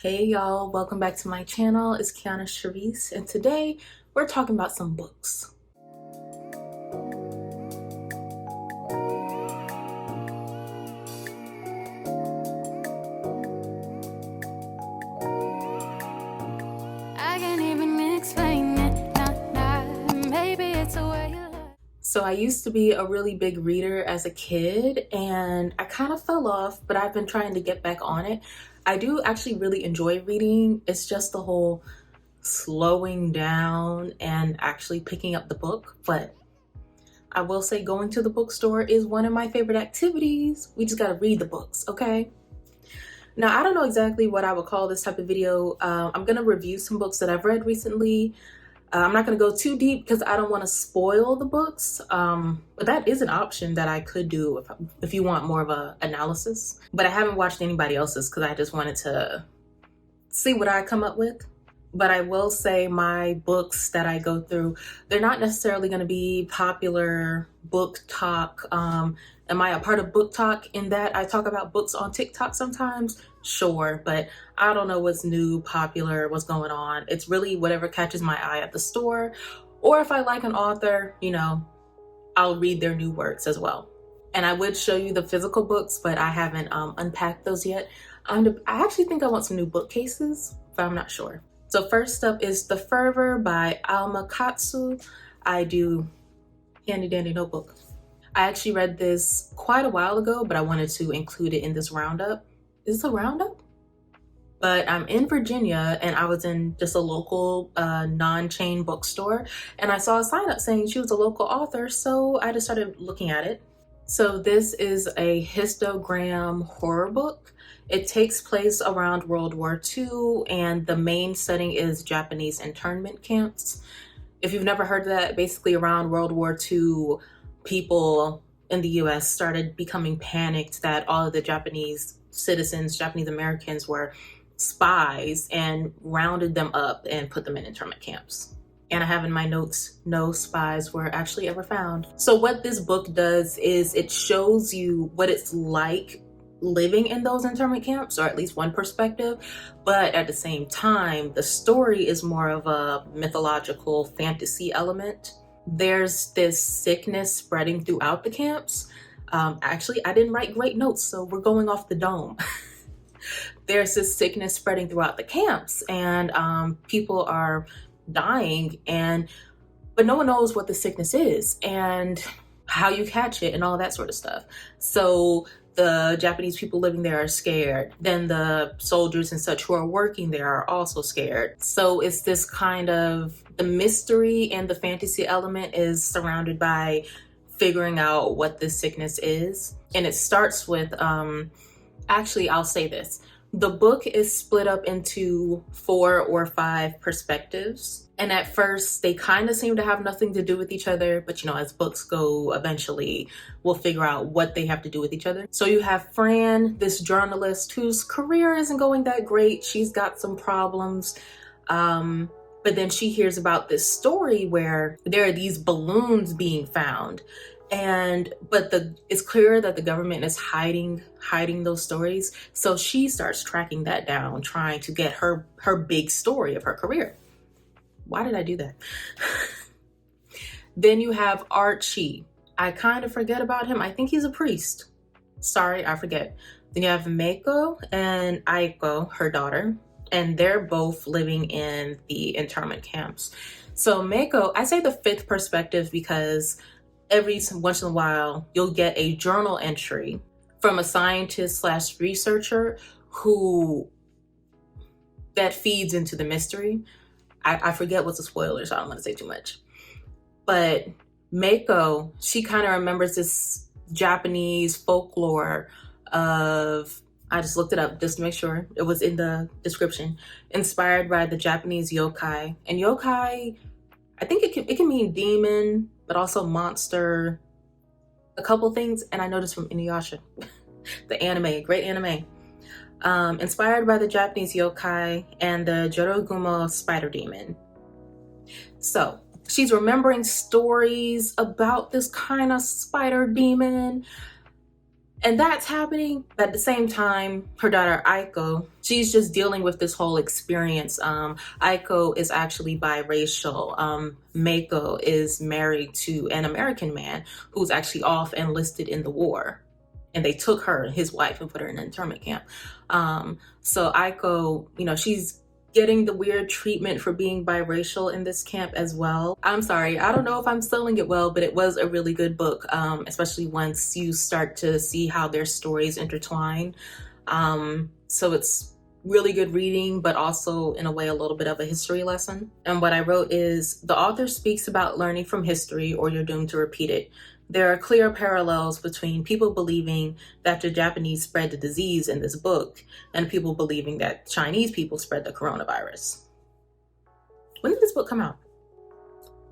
Hey y'all, welcome back to my channel. It's Kionna Sharice, and today we're talking about some books. I can't even explain it, maybe it's a way you look. So I used to be a really big reader as a kid, and I kind of fell off, but I've been trying to get back on it. I do actually really enjoy reading. It's just the whole slowing down and actually picking up the book. But I will say going to the bookstore is one of my favorite activities. We just gotta read the books, okay? Now, I don't know exactly what I would call this type of video. I'm gonna review some books that I've read recently. I'm not gonna go too deep because I don't wanna spoil the books, but that is an option that I could do if you want more of a analysis. But I haven't watched anybody else's because I just wanted to see what I come up with. But I will say my books that I go through, they're not necessarily going to be popular book talk. Am I a part of book talk in that I talk about books on TikTok sometimes? Sure, but I don't know what's new, popular, what's going on. It's really whatever catches my eye at the store. Or if I like an author, I'll read their new works as well. And I would show you the physical books, but I haven't unpacked those yet. I actually think I want some new bookcases, but I'm not sure. So first up is The Fervor by Alma Katsu. I do handy dandy notebook. I actually read this quite a while ago, but I wanted to include it in this roundup. Is this a roundup? But I'm in Virginia and I was in just a local non-chain bookstore and I saw a sign up saying she was a local author, so I just started looking at it. So this is a histogram horror book. It takes place around World War II and the main setting is Japanese internment camps. If you've never heard of that, basically around World War II, people in the US started becoming panicked that all of the Japanese citizens, Japanese Americans, were spies and rounded them up and put them in internment camps. And I have in my notes, no spies were actually ever found. So what this book does is it shows you what it's like living in those internment camps, or at least one perspective, but at the same time, the story is more of a mythological fantasy element. There's this sickness spreading throughout the camps. Actually, I didn't write great notes, so we're going off the dome. There's this sickness spreading throughout the camps and people are dying, but no one knows what the sickness is and how you catch it and all that sort of stuff. So the Japanese people living there are scared. Then the soldiers and such who are working there are also scared. So it's this kind of, the mystery and the fantasy element is surrounded by figuring out what this sickness is. And it starts with, actually, I'll say this. The book is split up into 4 or 5 perspectives. And at first, they kind of seem to have nothing to do with each other. But, as books go, eventually we'll figure out what they have to do with each other. So you have Fran, this journalist whose career isn't going that great. She's got some problems. But then she hears about this story where there are these balloons being found. But it's clear that the government is hiding those stories. So she starts tracking that down, trying to get her big story of her career. Why did I do that? Then you have Archie. I kind of forget about him. I think he's a priest. Sorry, I forget. Then you have Meiko and Aiko, her daughter, and they're both living in the internment camps. So Meiko, I say the 5th perspective because every once in a while, you'll get a journal entry from a scientist / researcher that feeds into the mystery. I forget what's a spoiler, so I don't want to say too much. But Meiko, she kind of remembers this Japanese folklore of, I just looked it up just to make sure it was in the description, inspired by the Japanese yokai. And yokai, I think it can mean demon, but also monster, a couple things. And I noticed from Inuyasha, the anime, great anime. Inspired by the Japanese yokai and the Jorogumo spider demon. So she's remembering stories about this kind of spider demon. And that's happening. But at the same time, her daughter Aiko, she's just dealing with this whole experience. Aiko is actually biracial. Mako is married to an American man who's actually off enlisted in the war. And they took her, his wife, and put her in an internment camp. So Aiko, you know, she's getting the weird treatment for being biracial in this camp as well. I'm sorry, I don't know if I'm selling it well, but it was a really good book, especially once you start to see how their stories intertwine. So it's really good reading, but also in a way a little bit of a history lesson. And what I wrote is, the author speaks about learning from history or you're doomed to repeat it. There are clear parallels between people believing that the Japanese spread the disease in this book and people believing that Chinese people spread the coronavirus. When did this book come out?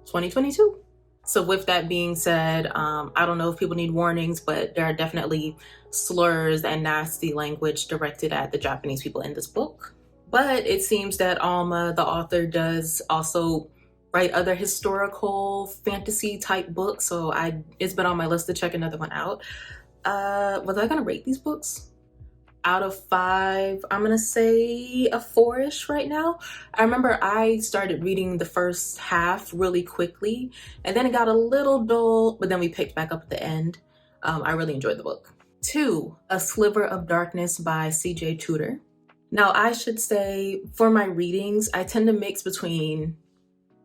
2022. So with that being said, I don't know if people need warnings, but there are definitely slurs and nasty language directed at the Japanese people in this book. But it seems that Alma, the author, does also write other historical fantasy type books, so it's been on my list to check another one out. Was I gonna rate these books? Out of 5, I'm gonna say a 4-ish right now. I remember I started reading the first half really quickly, and then it got a little dull, but then we picked back up at the end. I really enjoyed the book. 2, A Sliver of Darkness by C.J. Tudor. Now, I should say, for my readings, I tend to mix between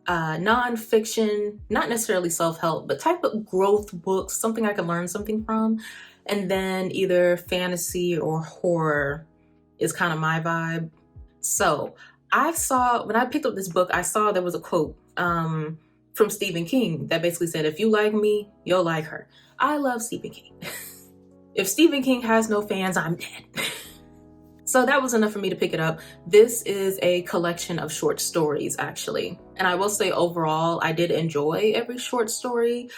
nonfiction, not necessarily self-help, but type of growth books, something I can learn something from, and then either fantasy or horror is kind of my vibe. So when I picked up this book, I saw there was a quote from Stephen King that basically said, if you like me, you'll like her. I love Stephen King. If Stephen King has no fans, I'm dead. So that was enough for me to pick it up. This is a collection of short stories, actually. And I will say overall, I did enjoy every short story.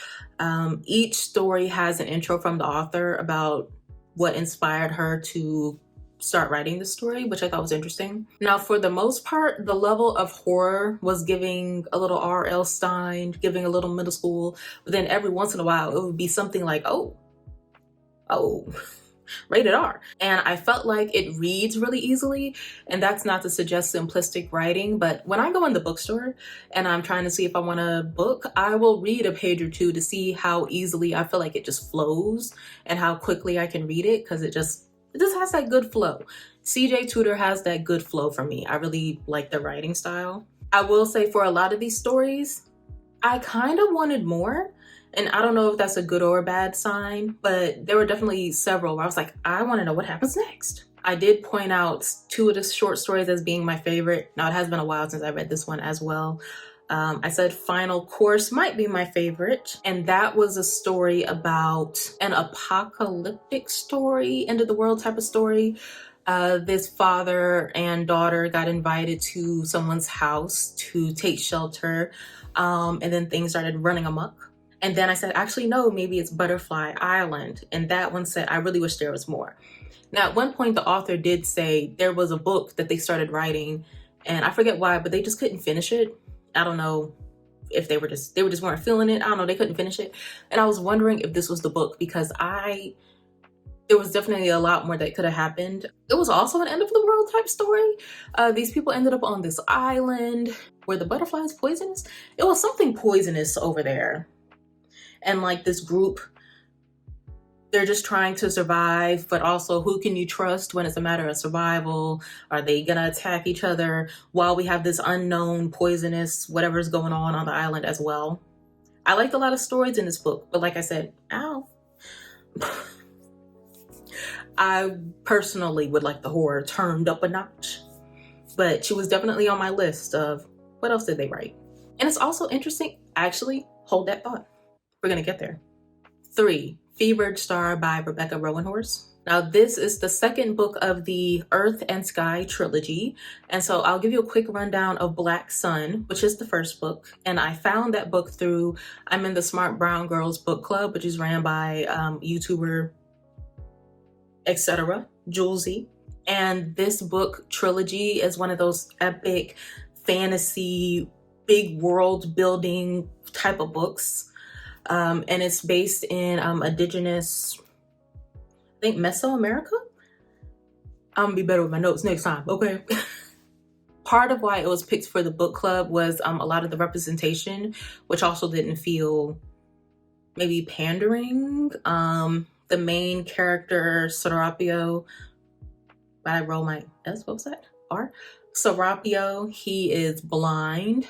Each story has an intro from the author about what inspired her to start writing the story, which I thought was interesting. Now, for the most part, the level of horror was giving a little R.L. Stein, giving a little middle school, but then every once in a while, it would be something like, oh, rated R. And I felt like it reads really easily, and that's not to suggest simplistic writing, but when I go in the bookstore and I'm trying to see if I want a book, I will read a page or two to see how easily I feel like it just flows and how quickly I can read it, because it just has that good flow. CJ Tudor has that good flow for me. I really like the writing style. I will say for a lot of these stories, I kind of wanted more. And I don't know if that's a good or a bad sign, but there were definitely several where I was like, I want to know what happens next. I did point out 2 of the short stories as being my favorite. Now, it has been a while since I read this one as well. I said Final Course might be my favorite. And that was a story about an apocalyptic story, end of the world type of story. This father and daughter got invited to someone's house to take shelter. And then things started running amok. And then I said, actually, no, maybe it's Butterfly Island. And that one said, I really wish there was more. Now, at one point, the author did say there was a book that they started writing, and I forget why, but they just couldn't finish it. I don't know if they just weren't feeling it. I don't know, they couldn't finish it. And I was wondering if this was the book, because there was definitely a lot more that could have happened. It was also an end of the world type story. These people ended up on this island where the butterfly is poisonous. It was something poisonous over there. And like this group, they're just trying to survive, but also who can you trust when it's a matter of survival? Are they gonna attack each other while we have this unknown poisonous whatever's going on the island as well? I liked a lot of stories in this book, but like I said, I personally would like the horror turned up a notch, but she was definitely on my list of what else did they write? And it's also interesting, actually, hold that thought. We're gonna get there. 3, Fevered Star by Rebecca Roanhorse. Now, this is the second book of the Earth and Sky trilogy. And so I'll give you a quick rundown of Black Sun, which is the first book. And I found that book I'm in the Smart Brown Girls book club, which is ran by YouTuber, etc., Julesy. And this book trilogy is one of those epic fantasy, big world building type of books. And it's based in indigenous I think Mesoamerica. I'm gonna be better with my notes next time, okay? Part of why it was picked for the book club was a lot of the representation, which also didn't feel maybe pandering. The main character, Serapio, I roll my S, what was that? R? Serapio, he is blind.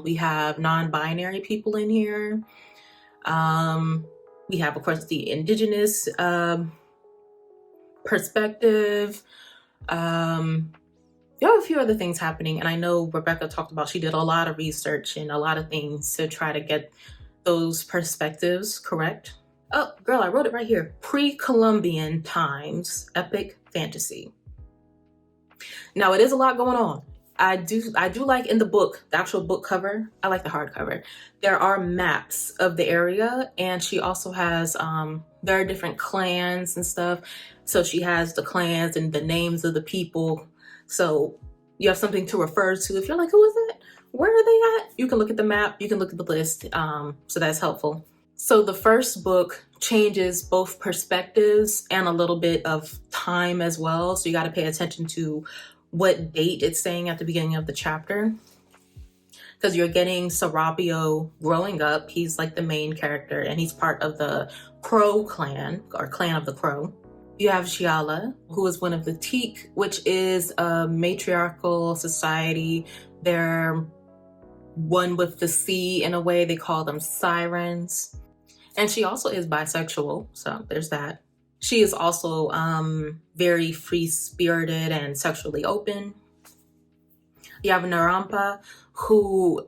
We have non-binary people in here. We have, of course, the indigenous perspective. You have a few other things happening, and I know Rebecca talked about she did a lot of research and a lot of things to try to get those perspectives correct. Oh, girl, I wrote it right here. Pre-Columbian times, epic fantasy. Now, it is a lot going on. I do like in the book, the actual book cover, I like the hardcover. There are maps of the area, and she also has, there are different clans and stuff. So she has the clans and the names of the people. So you have something to refer to. If you're like, who is it? Where are they at? You can look at the map, you can look at the list. So that's helpful. So the first book changes both perspectives and a little bit of time as well. So you got to pay attention to what date it's saying at the beginning of the chapter, because you're getting Serapio growing up. He's like the main character, and he's part of the Crow clan, or clan of the Crow. You have Shiala, who is one of the Teak, which is a matriarchal society. They're one with the sea in a way. They call them sirens. And she also is bisexual, so there's that. She is also very free-spirited and sexually open. You have Narampa, who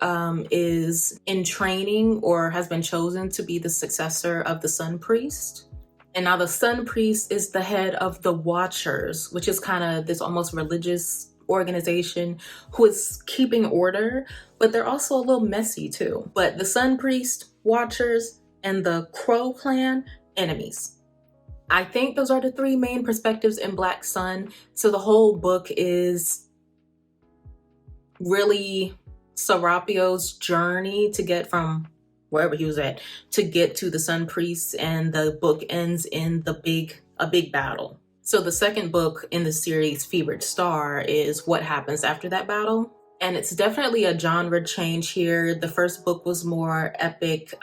is in training or has been chosen to be the successor of the Sun Priest. And now the Sun Priest is the head of the Watchers, which is kind of this almost religious organization who is keeping order, but they're also a little messy too. But the Sun Priest, Watchers, and the Crow clan, enemies. I think those are the three main perspectives in Black Sun. So the whole book is really Serapio's journey to get from wherever he was at to get to the Sun Priest, and the book ends in a big battle. So the second book in the series, Fevered Star, is what happens after that battle. And it's definitely a genre change here. The first book was more epic,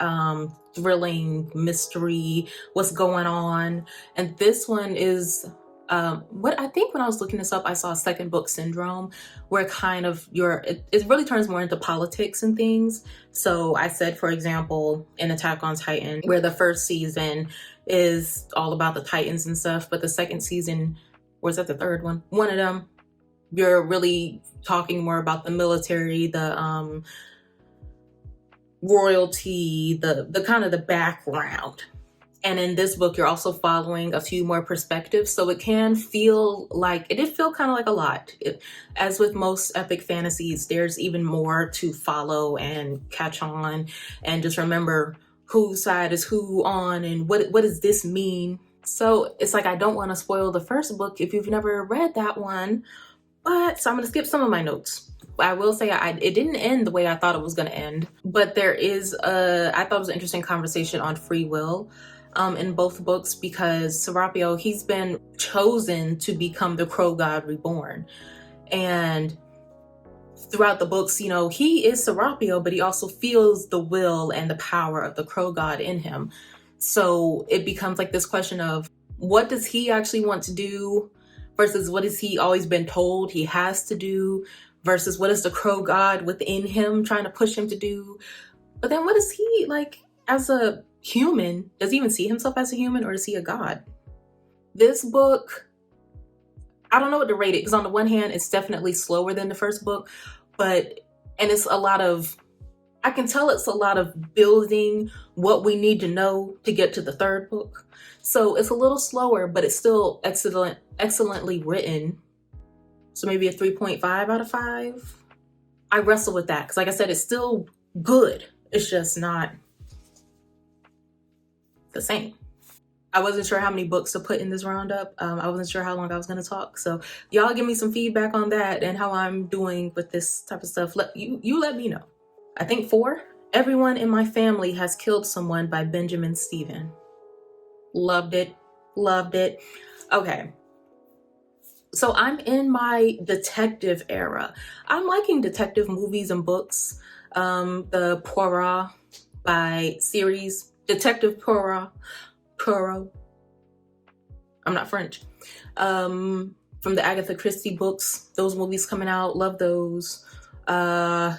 thrilling, mystery, what's going on. And this one is, what I think when I was looking this up, I saw second book syndrome, where kind of it really turns more into politics and things. So I said, for example, in Attack on Titan, where the first season is all about the Titans and stuff, but the second season, or is that the third one? One of them, you're really talking more about the military, the royalty, the kind of the background. And in this book, you're also following a few more perspectives. So it can feel like, it did feel kind of like a lot. As with most epic fantasies, there's even more to follow and catch on, and just remember whose side is who on, and what does this mean? So it's like, I don't want to spoil the first book if you've never read that one. But so I'm going to skip some of my notes. I will say it didn't end the way I thought it was going to end. But there is I thought it was an interesting conversation on free will in both books, because Serapio, he's been chosen to become the Crow God Reborn. And throughout the books, you know, he is Serapio, but he also feels the will and the power of the Crow God in him. So it becomes like this question of, what does he actually want to do versus what has he always been told he has to do, versus what is the Crow God within him trying to push him to do. But then what is he like as a human? Does he even see himself as a human, or is he a god? This book, I don't know what to rate it, because on the one hand, it's definitely slower than the first book, and it's a lot of, I can tell it's a lot of building what we need to know to get to the third book. So it's a little slower, but it's still excellently written. So maybe a 3.5 out of 5. I wrestle with that, because like I said, it's still good. It's just not the same. I wasn't sure how many books to put in this roundup. I wasn't sure how long I was going to talk. So y'all give me some feedback on that and how I'm doing with this type of stuff. You let me know. I think 4. Everyone in My Family Has Killed Someone by Benjamin Steven. Loved it. Loved it. Okay. So I'm in my detective era. I'm liking detective movies and books. The Poirot by series, Detective Poirot. I'm not French. From the Agatha Christie books, those movies coming out, love those. The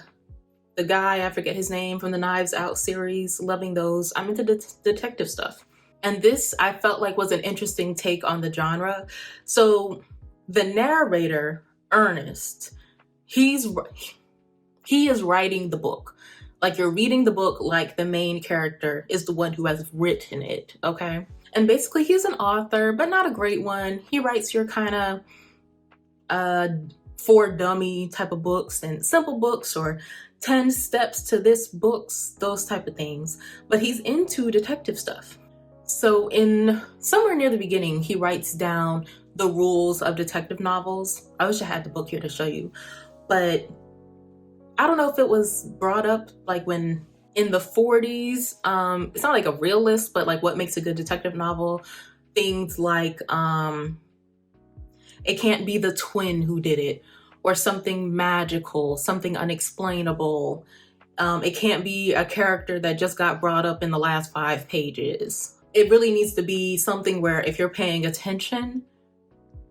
guy, I forget his name, from the Knives Out series, loving those. I'm into detective stuff. And this, I felt like, was an interesting take on the genre. So the narrator, Ernest, he is writing the book. Like, you're reading the book like the main character is the one who has written it, okay? And basically, he's an author, but not a great one. He writes your kind of for dummy type of books and simple books, or 10 steps to this books, those type of things. But he's into detective stuff. So in somewhere near the beginning, he writes down the rules of detective novels. I wish I had the book here to show you, but I don't know if it was brought up like when in the 40s. It's not like a real list, but like what makes a good detective novel. Things like it can't be the twin who did it, or something magical, something unexplainable. It can't be a character that just got brought up in the last 5 pages. It really needs to be something where if you're paying attention,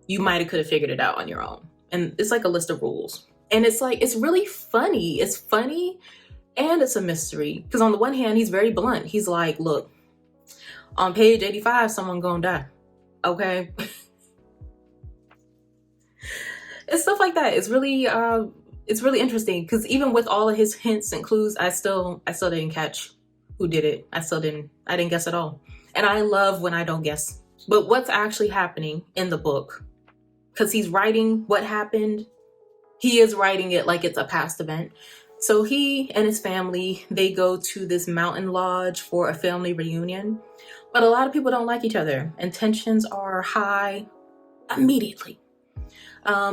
you might have could have figured it out on your own. And it's like a list of rules. And it's like, it's really funny. It's funny and it's a mystery. Because on the one hand, he's very blunt. He's like, look, on page 85, someone gonna die. Okay? It's stuff like that. It's really interesting. Because even with all of his hints and clues, I still didn't catch who did it. I didn't guess at all. And I love when I don't guess. But what's actually happening in the book, because he's writing what happened, he is writing it like it's a past event. So he and his family, they go to this mountain lodge for a family reunion. But a lot of people don't like each other, and tensions are high immediately.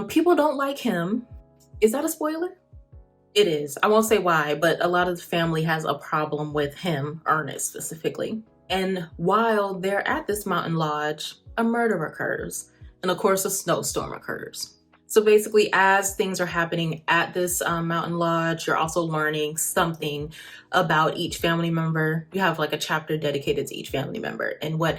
People don't like him. Is that a spoiler? It is. I won't say why, but a lot of the family has a problem with him, Ernest specifically. And while they're at this mountain lodge, a murder occurs. And of course, a snowstorm occurs. So basically, as things are happening at this mountain lodge, you're also learning something about each family member. You have like a chapter dedicated to each family member. And what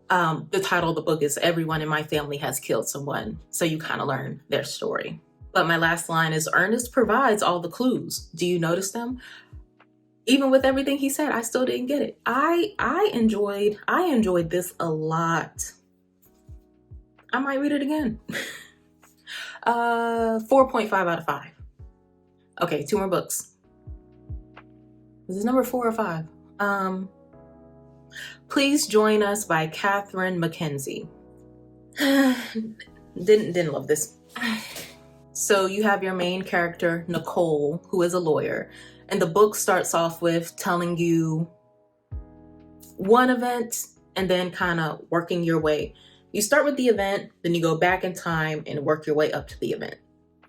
the title of the book is, Everyone in My Family Has Killed Someone. So you kind of learn their story. But my last line is, Ernest provides all the clues. Do you notice them? Even with everything he said, I still didn't get it. I enjoyed this a lot. I might read it again. 4.5 out of 5. Okay, 2 more books. Is this number 4 or 5? Please Join Us by Catherine McKenzie. Didn't love this. So you have your main character, Nicole, who is a lawyer. And the book starts off with telling you one event and then kind of working your way. You start with the event, then you go back in time and work your way up to the event.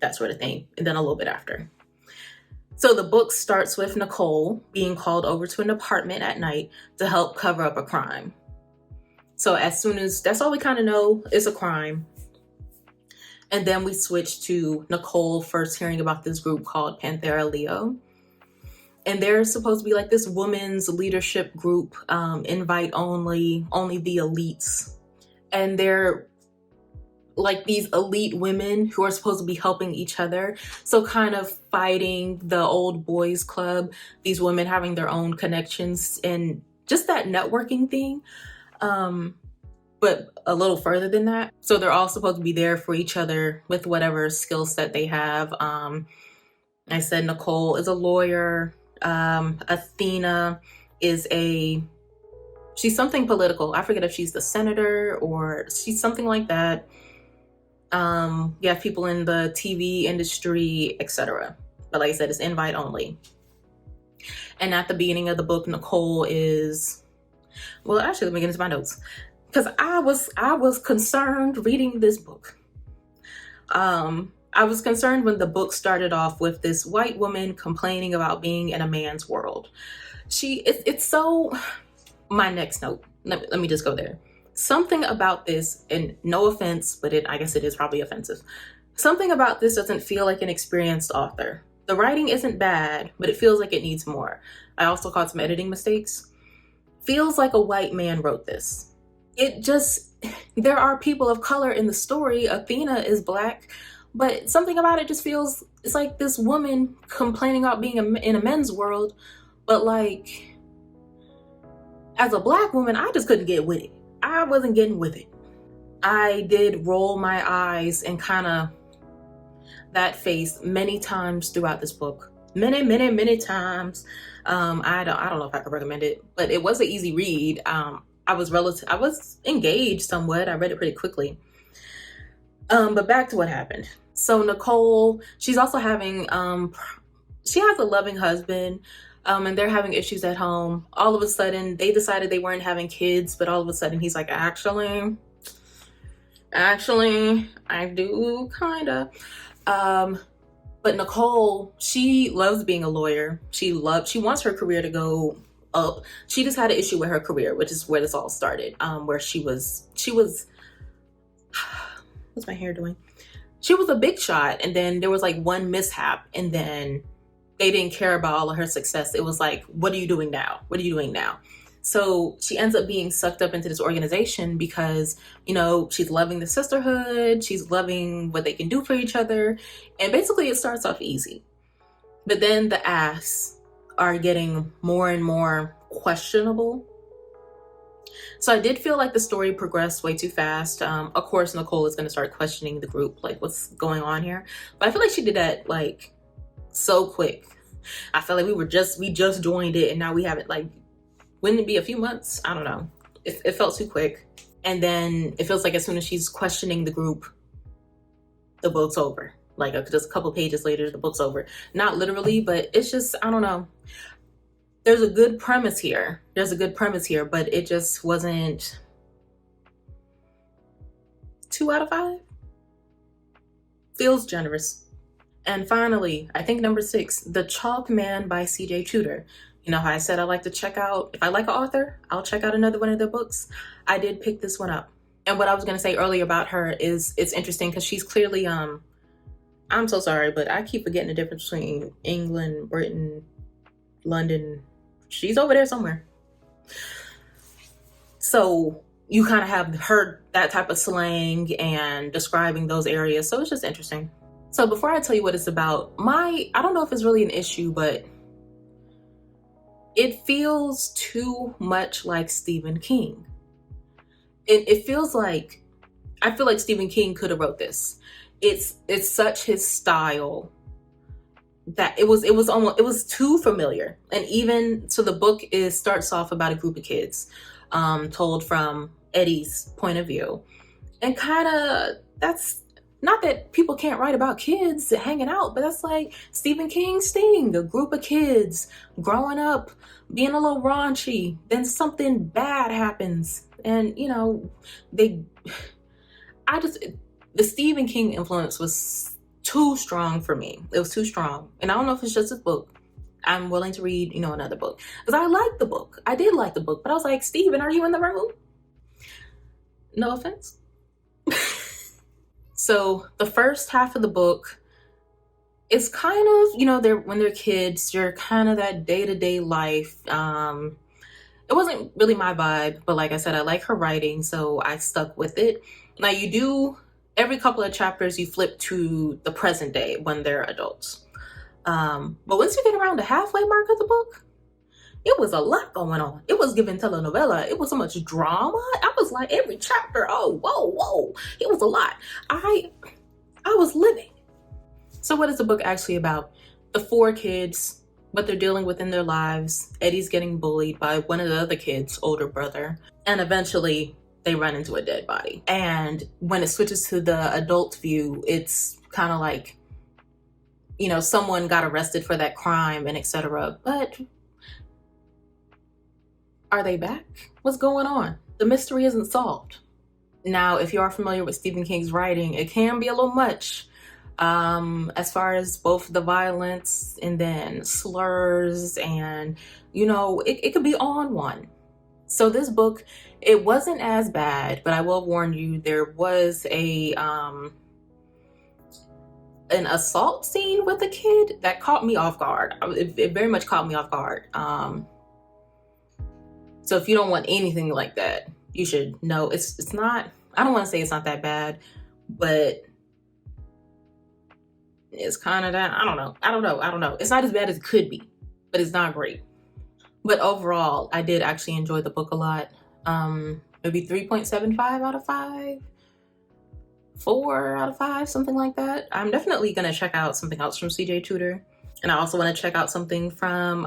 That sort of thing. And then a little bit after. So the book starts with Nicole being called over to an apartment at night to help cover up a crime. So as soon as, that's all we kind of know is a crime. And then we switch to Nicole first hearing about this group called Panthera Leo. And they're supposed to be like this women's leadership group, invite only the elites. And they're like these elite women who are supposed to be helping each other. So kind of fighting the old boys club, these women having their own connections and just that networking thing. But a little further than that. So they're all supposed to be there for each other with whatever skill set they have. I said Nicole is a lawyer. Athena is she's something political. I forget if she's the senator or she's something like that. You have people in the TV industry, etc. But like I said, it's invite only. And at the beginning of the book, Nicole is, well, actually, let me get into my notes. Because I was concerned reading this book. I was concerned when the book started off with this white woman complaining about being in a man's world. It's so, my next note, let me just go there. Something about this, and no offense, but I guess it is probably offensive. Something about this doesn't feel like an experienced author. The writing isn't bad, but it feels like it needs more. I also caught some editing mistakes. Feels like a white man wrote this. There are people of color in the story. Athena is Black, but something about it just feels, it's like this woman complaining about being in a men's world, but like, as a Black woman, I just couldn't get with it. I wasn't getting with it. I did roll my eyes and kind of that face many times throughout this book. Many times. I don't know if I could recommend it, but it was an easy read. I was engaged somewhat. I read it pretty quickly. But back to what happened. So Nicole, she's also having, she has a loving husband, and they're having issues at home. All of a sudden, they decided they weren't having kids, but all of a sudden he's like, actually, I do kinda. But Nicole, she loves being a lawyer. She wants her career to go up. She just had an issue with her career, which is where this all started. Where she was, what's my hair doing? She was a big shot, and then there was like one mishap, and then they didn't care about all of her success. It was like, what are you doing now? What are you doing now? So she ends up being sucked up into this organization because, she's loving the sisterhood. She's loving what they can do for each other. And basically it starts off easy. But then the asks are getting more and more questionable. So I did feel like the story progressed way too fast. Of course, Nicole is going to start questioning the group, like what's going on here. But I feel like she did that like so quick. I felt like we just joined it, and now we haven't, like, wouldn't it be a few months? I don't know. It felt too quick. And then it feels like as soon as she's questioning the group, the book's over. Like just a couple pages later, the book's over. Not literally, but it's just, I don't know. There's a good premise here. But it just wasn't 2 out of 5. Feels generous. And finally, I think number 6, The Chalk Man by C.J. Tudor. You know how I said I like to check out, if I like an author, I'll check out another one of their books. I did pick this one up. And what I was going to say earlier about her is it's interesting because she's clearly, I'm so sorry, but I keep forgetting the difference between England, Britain, London. She's over there somewhere. So you kind of have heard that type of slang and describing those areas. So it's just interesting. So before I tell you what it's about, I don't know if it's really an issue, but it feels too much like Stephen King. It feels like, I feel like Stephen King could have wrote this. It's such his style that it was too familiar. And even so, the book starts off about a group of kids, told from Eddie's point of view, and kind of, that's not that people can't write about kids hanging out, but that's like Stephen King's thing. A group of kids growing up, being a little raunchy, then something bad happens, and the Stephen King influence was too strong for me. It was too strong. And I don't know if it's just his book. I'm willing to read, another book. Because I liked the book. I did like the book. But I was like, Steven, are you in the room? No offense. So the first half of the book is kind of, when they're kids, you're kind of that day-to-day life. It wasn't really my vibe. But like I said, I like her writing. So I stuck with it. Now you do, every couple of chapters, you flip to the present day when they're adults. But once you get around the halfway mark of the book, it was a lot going on. It was giving telenovela. It was so much drama. I was like, every chapter, oh, whoa. It was a lot. I was living. So what is the book actually about? The 4 kids, what they're dealing with in their lives. Eddie's getting bullied by one of the other kids' older brother. And eventually they run into a dead body. And when it switches to the adult view, it's kind of like, someone got arrested for that crime and etc. But are they back? What's going on? The mystery isn't solved. Now, if you are familiar with Stephen King's writing, it can be a little much as far as both the violence and then slurs and, it could be on one. So this book, it wasn't as bad, but I will warn you, there was a an assault scene with a kid that caught me off guard. It very much caught me off guard. So if you don't want anything like that, you should know it's not, I don't want to say it's not that bad, but it's kind of that. I don't know. It's not as bad as it could be, but it's not great. But overall, I did actually enjoy the book a lot. Maybe 3.75 out of 5, 4 out of 5, something like that. I'm definitely gonna check out something else from CJ Tudor, and I also want to check out something from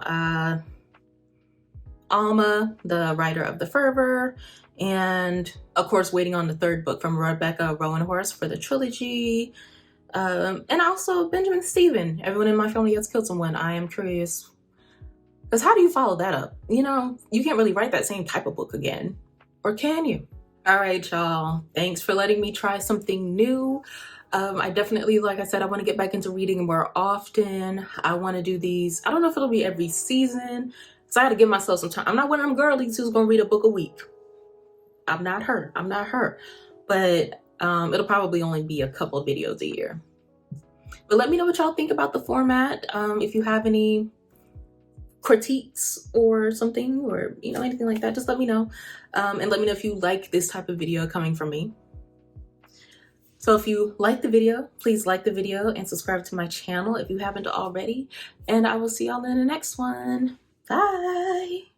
Alma, the writer of the Fervor, and of course waiting on the 3rd book from Rebecca Roanhorse for the trilogy. And also Benjamin Stephen, Everyone in My Family Has Killed Someone. I am curious, because how do you follow that up? You know, you can't really write that same type of book again, or can you? All right, y'all, thanks for letting me try something new. I definitely, like I said, I want to get back into reading more often. I want to do these, I don't know if it'll be every season, so I had to give myself some time. I'm not one of them girlies who's gonna read a book a week. I'm not her, but it'll probably only be a couple of videos a year. But let me know what y'all think about the format. If you have any critiques or something, or you know, anything like that, just let me know. And let me know if you like this type of video coming from me. So if you like the video, please like the video and subscribe to my channel if you haven't already. And I will see y'all in the next one. Bye.